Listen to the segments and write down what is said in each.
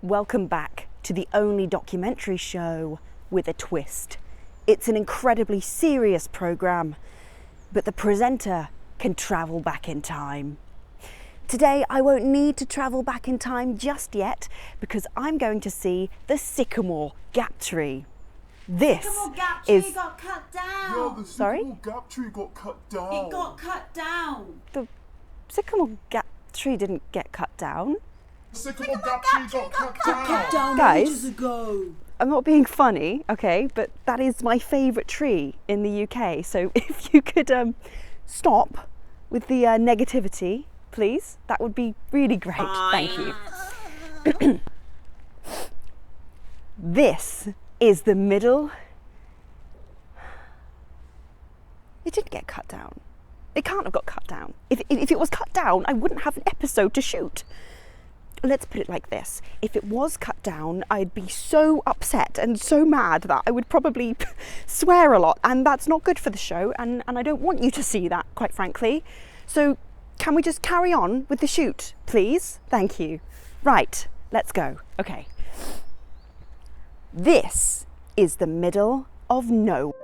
Welcome back to the only documentary show with a twist. It's an incredibly serious programme, but the presenter can travel back in time. Today I won't need to travel back in time just yet because I'm going to see the Sycamore Gap tree. This Sycamore Gap tree got cut down. Yeah, the Sycamore Gap tree got cut down. It got cut down. The Sycamore Gap tree didn't get cut down. The Sycamore Gap tree got cut down. Guys, ages ago. I'm not being funny, okay, but that is my favourite tree in the UK. So if you could stop with the negativity, please, that would be really great. Thank you. This is the middle. It didn't get cut down. It can't have got cut down. If it was cut down, I wouldn't have an episode to shoot. Let's put it like this. If it was cut down, I'd be so upset and so mad that I would probably swear a lot, and that's not good for the show, and I don't want you to see that, quite frankly. So can we just carry on with the shoot, please? Thank you. Right, let's go. Okay. This is the middle of nowhere.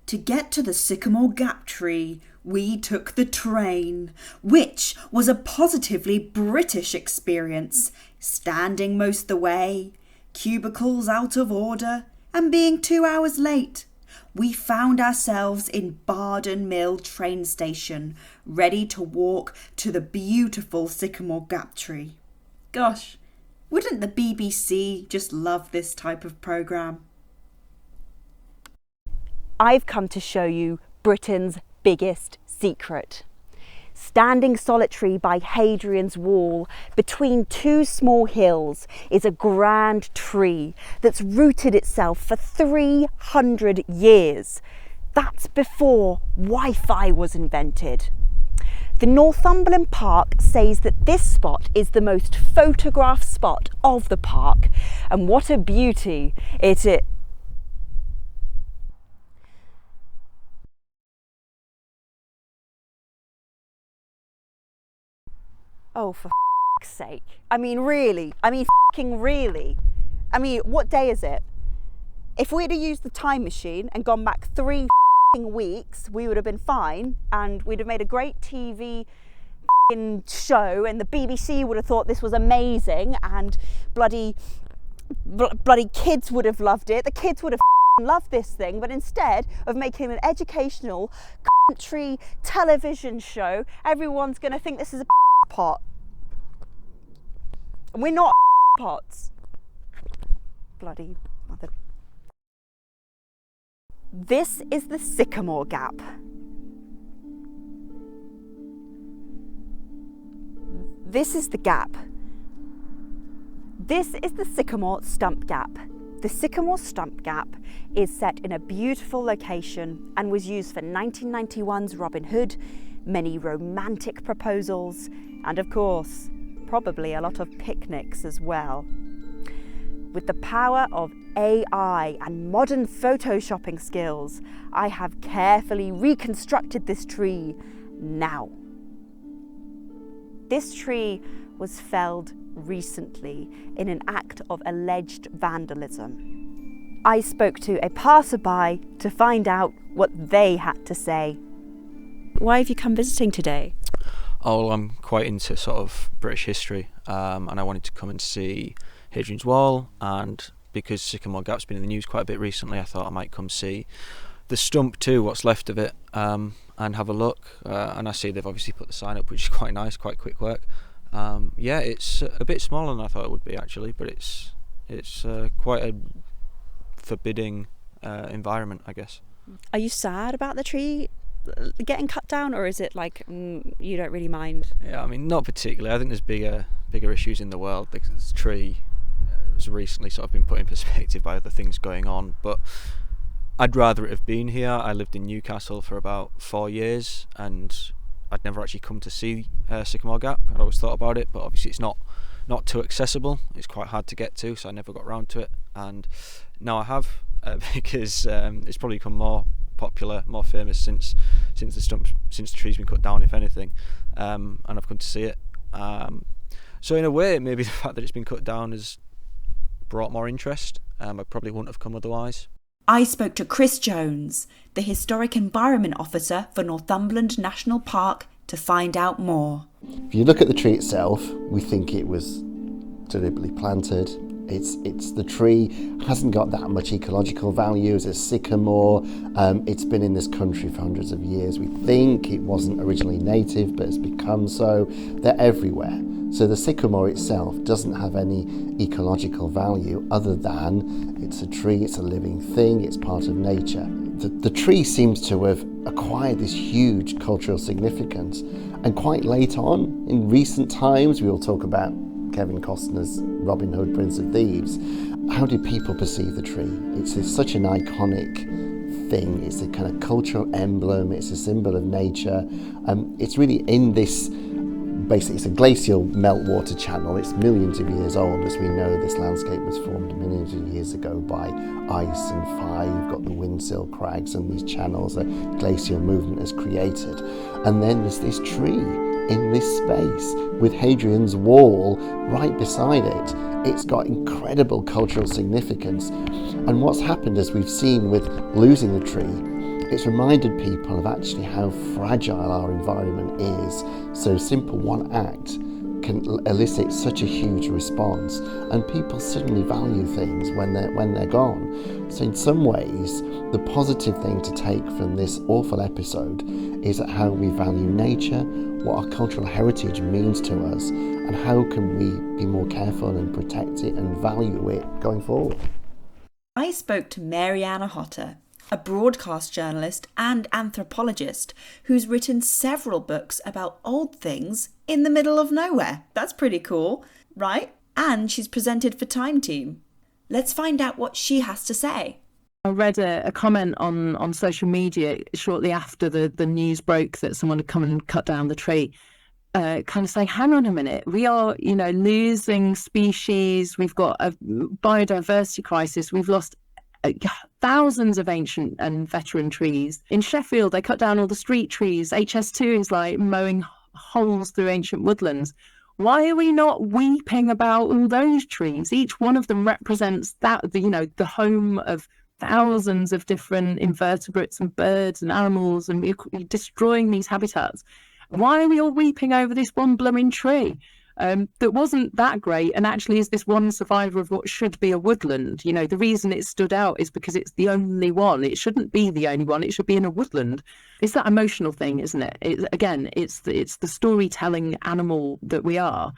To get to the Sycamore Gap tree, we took the train, which was a positively British experience, standing most the way, cubicles out of order, and being 2 hours late. We found ourselves in Barden Mill train station, ready to walk to the beautiful Sycamore Gap tree. Gosh, wouldn't the BBC just love this type of programme? I've come to show you Britain's biggest secret. Standing solitary by Hadrian's wall between two small hills is a grand tree that's rooted itself for 300 years. That's before Wi-Fi was invented. The Northumberland Park says that this spot is the most photographed spot of the park, and what a beauty it is. Oh, for f***ing sake. I mean, really. I mean, f***ing really. I mean, what day is it? If we'd have used the time machine and gone back 3 f***ing weeks, we would have been fine, and we'd have made a great TV f***ing show, and the BBC would have thought this was amazing, and bloody kids would have loved it. The kids would have f***ing loved this thing, but instead of making an educational country television show, everyone's going to think this is a pot. We're not pots. Bloody mother. This is the Sycamore Gap. This is the gap. This is the Sycamore Stump Gap. The Sycamore Stump Gap is set in a beautiful location and was used for 1991's Robin Hood, many romantic proposals, and of course, probably a lot of picnics as well. With the power of AI and modern photoshopping skills, I have carefully reconstructed this tree now. This tree was felled recently in an act of alleged vandalism. I spoke to a passerby to find out what they had to say. Why have you come visiting today? Oh, well, I'm quite into sort of British history, and I wanted to come and see Hadrian's Wall, and because Sycamore Gap's been in the news quite a bit recently, I thought I might come see the stump too, what's left of it, and have a look. And I see they've obviously put the sign up, which is quite nice, quite quick work. Yeah, it's a bit smaller than I thought it would be actually, but it's quite a forbidding environment, I guess. Are you sad about the tree getting cut down, or is it like you don't really mind? Yeah, I mean, not particularly. I think there's bigger issues in the world. This tree has recently sort of been put in perspective by other things going on, but I'd rather it have been here. I lived in Newcastle for about 4 years, and I'd never actually come to see Sycamore Gap. I'd always thought about it, but obviously it's not too accessible. It's quite hard to get to, so I never got round to it. And now I have, because it's probably become more popular, more famous since the tree's been cut down, if anything. And I've come to see it. So in a way, maybe the fact that it's been cut down has brought more interest. I probably wouldn't have come otherwise. I spoke to Chris Jones, the Historic Environment Officer for Northumberland National Park, to find out more. If you look at the tree itself, we think it was deliberately planted. It's the tree hasn't got that much ecological value as a sycamore. It's been in this country for hundreds of years. We think it wasn't originally native, but has become so. They're everywhere. So the sycamore itself doesn't have any ecological value other than it's a tree, it's a living thing, it's part of nature. The tree seems to have acquired this huge cultural significance, and quite late on, in recent times, we all talk about Kevin Costner's Robin Hood, Prince of Thieves. How do people perceive the tree? It's such an iconic thing. It's a kind of cultural emblem. It's a symbol of nature. It's really in this, basically it's a glacial meltwater channel. It's millions of years old. As we know, this landscape was formed millions of years ago by ice and fire. You've got the Sill crags and these channels that glacial movement has created. And then there's this tree in this space with Hadrian's wall right beside it. It's got incredible cultural significance. And what's happened, as we've seen with losing the tree, it's reminded people of actually how fragile our environment is. So simple one act can elicit such a huge response, and people suddenly value things when they're gone. So in some ways, the positive thing to take from this awful episode is that how we value nature, what our cultural heritage means to us, and how can we be more careful and protect it and value it going forward. I spoke to Mary Anna Hotter, a broadcast journalist and anthropologist who's written several books about old things in the middle of nowhere. That's pretty cool, right? And she's presented for Time Team. Let's find out what she has to say. I read a comment on social media shortly after the news broke that someone had come and cut down the tree, kind of saying, hang on a minute, we are, losing species. We've got a biodiversity crisis. We've lost thousands of ancient and veteran trees. In Sheffield, they cut down all the street trees. HS2 is like mowing holes through ancient woodlands. Why are we not weeping about all those trees? Each one of them represents the home of thousands of different invertebrates and birds and animals, and we're destroying these habitats. Why are we all weeping over this one blooming tree that wasn't that great and actually is this one survivor of what should be a woodland? The reason it stood out is because it's the only one. It shouldn't be the only one. It should be in a woodland. It's that emotional thing, isn't it? It's the storytelling animal that we are.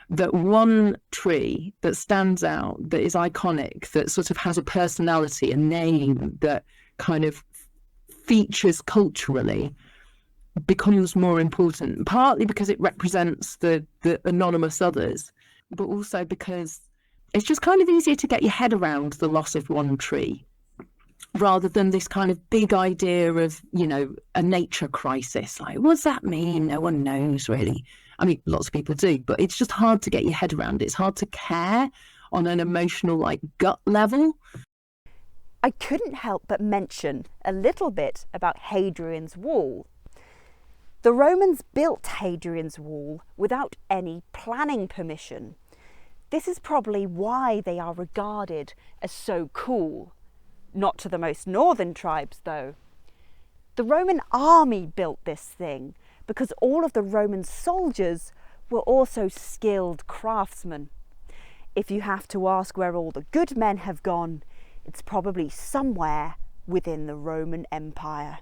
That one tree that stands out, that is iconic, that sort of has a personality, a name that kind of features culturally, becomes more important, partly because it represents the anonymous others, but also because it's just kind of easier to get your head around the loss of one tree rather than this kind of big idea of, a nature crisis. Like, what's that mean? No one knows really. I mean, lots of people do, but it's just hard to get your head around it. It's hard to care on an emotional, gut level. I couldn't help but mention a little bit about Hadrian's Wall. The Romans built Hadrian's Wall without any planning permission. This is probably why they are regarded as so cool. Not to the most northern tribes, though. The Roman army built this thing because all of the Roman soldiers were also skilled craftsmen. If you have to ask where all the good men have gone, it's probably somewhere within the Roman Empire.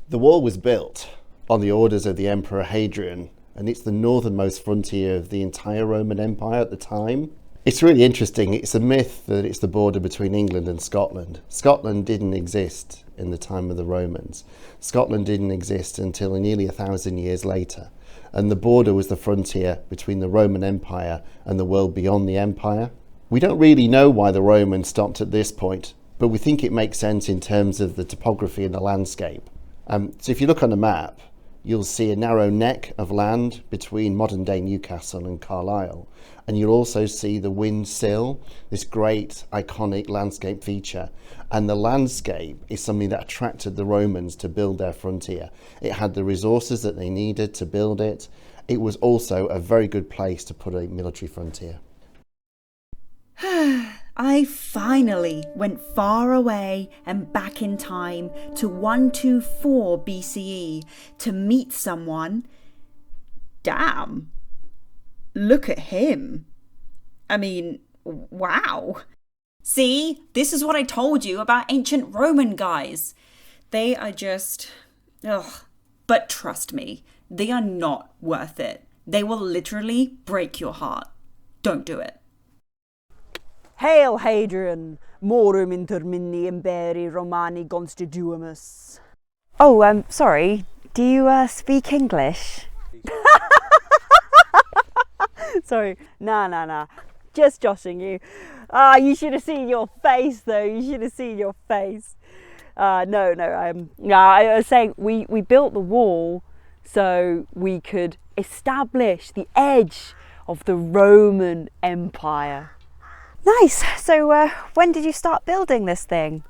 The wall was built on the orders of the Emperor Hadrian, and it's the northernmost frontier of the entire Roman Empire at the time. It's really interesting. It's a myth that it's the border between England and Scotland. Scotland didn't exist in the time of the Romans. Scotland didn't exist until nearly 1,000 years later. And the border was the frontier between the Roman Empire and the world beyond the empire. We don't really know why the Romans stopped at this point, but we think it makes sense in terms of the topography and the landscape. So if you look on a map, you'll see a narrow neck of land between modern-day Newcastle and Carlisle. And you'll also see the wind Sill, this great iconic landscape feature. And the landscape is something that attracted the Romans to build their frontier. It had the resources that they needed to build it. It was also a very good place to put a military frontier. I finally went far away and back in time to 124 BCE to meet someone. Damn. Look at him. I mean, wow. See, this is what I told you about ancient Roman guys. They are just... ugh. But trust me, they are not worth it. They will literally break your heart. Don't do it. Hail Hadrian, morum inter minni imperi Romani constituimus. Oh, sorry, do you speak English? Sorry, nah. Just joshing you. You should have seen your face though, you should have seen your face. I was saying we built the wall so we could establish the edge of the Roman Empire. Nice. So when did you start building this thing?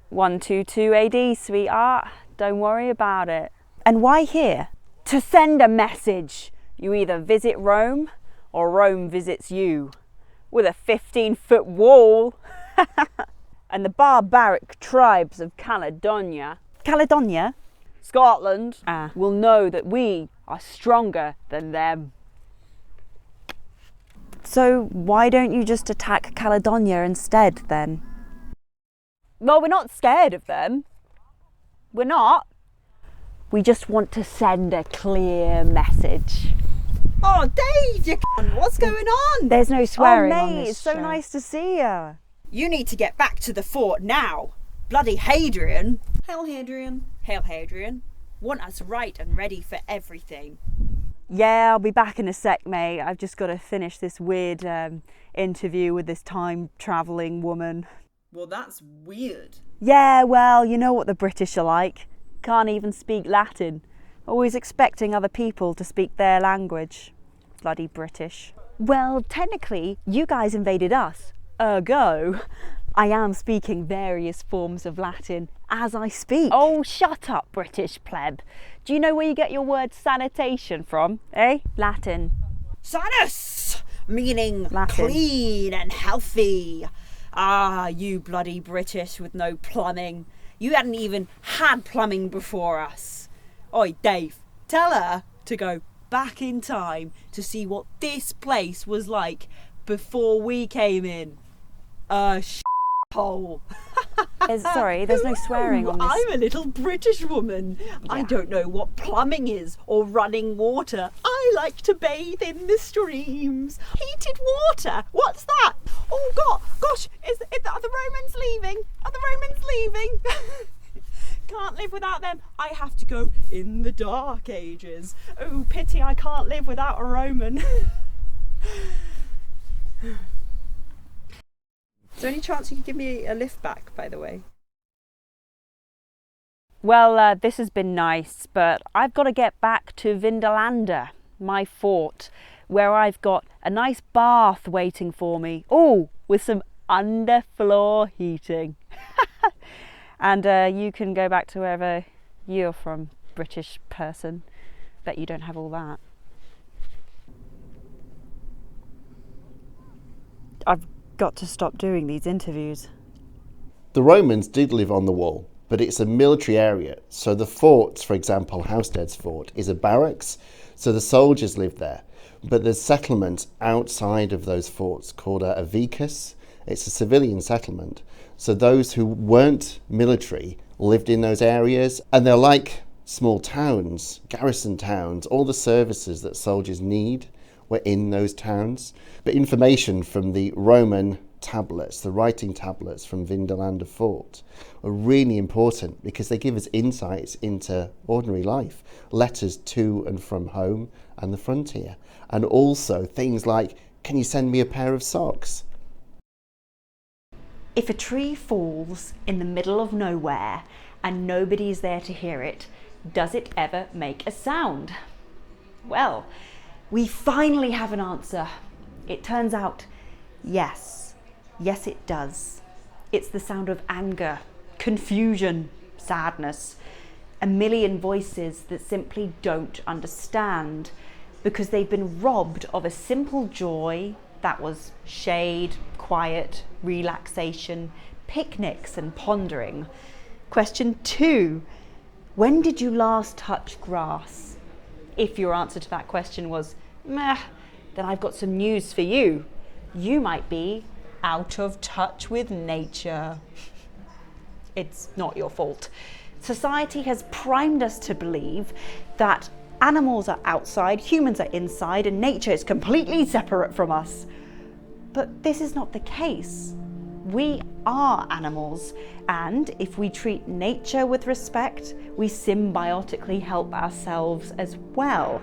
122 AD, sweetheart. Don't worry about it. And why here? To send a message. You either visit Rome or Rome visits you. With a 15-foot wall. And the barbaric tribes of Caledonia, Scotland, will know that we are stronger than them. So why don't you just attack Caledonia instead then? Well, we're not scared of them. We're not. We just want to send a clear message. Oh, Dave, you cunt, what's going on? There's no swearing mate, on this it's so show. nice to see you. You need to get back to the fort now. Bloody Hadrian. Hail Hadrian. Hail Hadrian. Want us right and ready for everything. Yeah, I'll be back in a sec, mate. I've just got to finish this weird interview with this time-travelling woman. Well, that's weird. Yeah, well, you know what the British are like. Can't even speak Latin. Always expecting other people to speak their language. Bloody British. Well, technically, you guys invaded us. Ergo, I am speaking various forms of Latin as I speak. Oh, shut up, British pleb. Do you know where you get your word sanitation from, eh? Latin. Sanus, meaning Latin. Clean and healthy. Ah, you bloody British with no plumbing. You hadn't even had plumbing before us. Oi, Dave, tell her to go back in time to see what this place was like before we came in. Hole. Sorry, there's no swearing on this. I'm a little British woman. Yeah. I don't know what plumbing is or running water. I like to bathe in the streams. Heated water. What's that? Oh God, gosh, are the Romans leaving? Are the Romans leaving? Can't live without them. I have to go in the dark ages. Oh, pity I can't live without a Roman. Is there any chance you could give me a lift back, by the way? Well, this has been nice, but I've got to get back to Vindolanda, my fort, where I've got a nice bath waiting for me. Oh, with some underfloor heating. And you can go back to wherever you're from, British person. Bet you don't have all that. I've got to stop doing these interviews. The Romans did live on the wall, but it's a military area. So the forts, for example, Housestead's fort, is a barracks. So the soldiers lived there. But there's settlements outside of those forts called a vicus. It's a civilian settlement. So those who weren't military lived in those areas, and they're like small towns, garrison towns. All the services that soldiers need were in those towns. But information from the Roman tablets, the writing tablets from Vindolanda Fort, are really important because they give us insights into ordinary life, letters to and from home and the frontier, and also things like, can you send me a pair of socks? If a tree falls in the middle of nowhere and nobody's there to hear it, does it ever make a sound? Well, we finally have an answer. It turns out, yes. Yes, it does. It's the sound of anger, confusion, sadness, a million voices that simply don't understand because they've been robbed of a simple joy that was shade, quiet, relaxation, picnics and pondering. Question 2, when did you last touch grass? If your answer to that question was, meh, then I've got some news for you. You might be out of touch with nature. It's not your fault. Society has primed us to believe that animals are outside, humans are inside, and nature is completely separate from us. But this is not the case. We are animals, and if we treat nature with respect, we symbiotically help ourselves as well.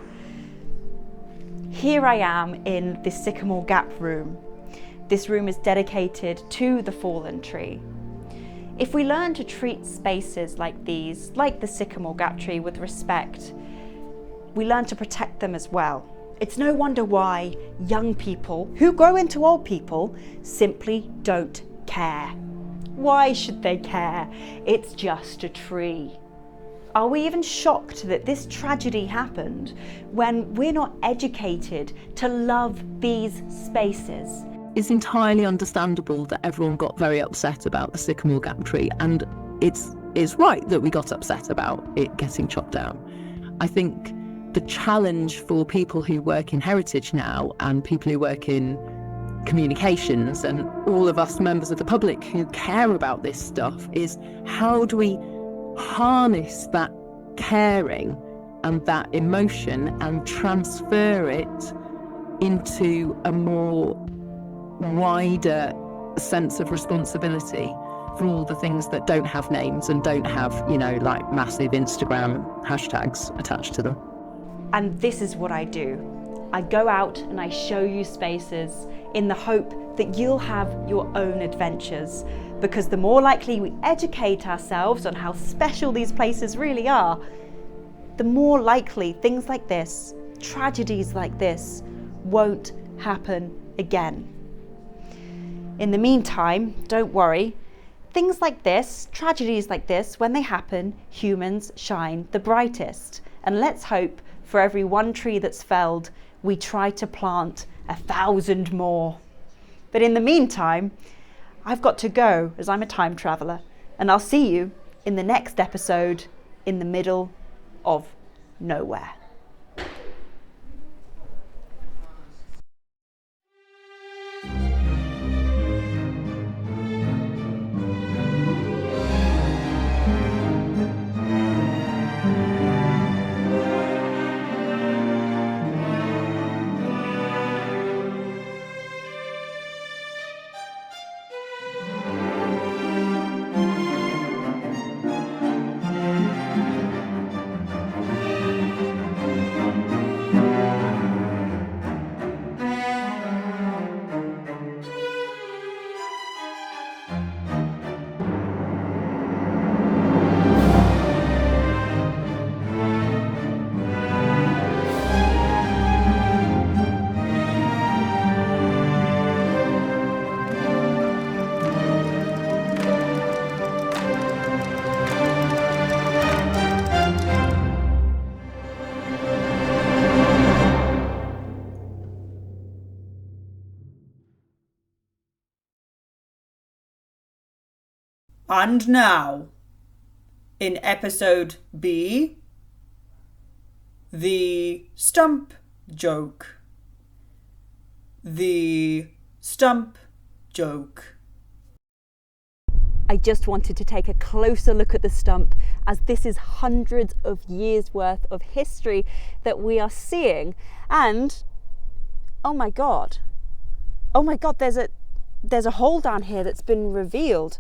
Here I am in the Sycamore Gap room. This room is dedicated to the fallen tree. If we learn to treat spaces like these, like the Sycamore Gap tree, with respect, we learn to protect them as well. It's no wonder why young people who grow into old people simply don't care. Why should they care? It's just a tree. Are we even shocked that this tragedy happened when we're not educated to love these spaces? It's entirely understandable that everyone got very upset about the Sycamore Gap tree, and it's right that we got upset about it getting chopped down. I think the challenge for people who work in heritage now and people who work in communications and all of us members of the public who care about this stuff is, how do we harness that caring and that emotion and transfer it into a more wider sense of responsibility for all the things that don't have names and don't have, like massive Instagram hashtags attached to them. And this is what I do. I go out and I show you spaces in the hope that you'll have your own adventures, because the more likely we educate ourselves on how special these places really are, the more likely things like this, tragedies like this, won't happen again. In the meantime, don't worry. Things like this, tragedies like this, when they happen, humans shine the brightest. And let's hope for every one tree that's felled, we try to plant 1,000 more. But in the meantime, I've got to go as I'm a time traveller, and I'll see you in the next episode in the middle of nowhere. And now, in episode B, the stump joke. The stump joke. I just wanted to take a closer look at the stump, as this is hundreds of years worth of history that we are seeing, and Oh my god. Oh my god, there's a hole down here that's been revealed.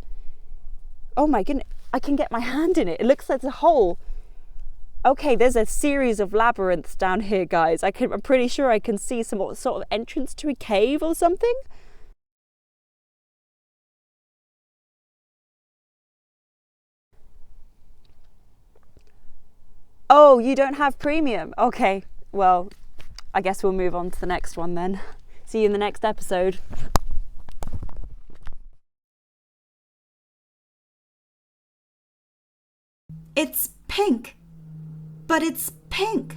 Oh my goodness, I can get my hand in it. It looks like there's a hole. Okay, there's a series of labyrinths down here, guys. I'm pretty sure I can see some sort of entrance to a cave or something. Oh, you don't have premium? Okay, well, I guess we'll move on to the next one then. See you in the next episode. It's pink. But it's pink.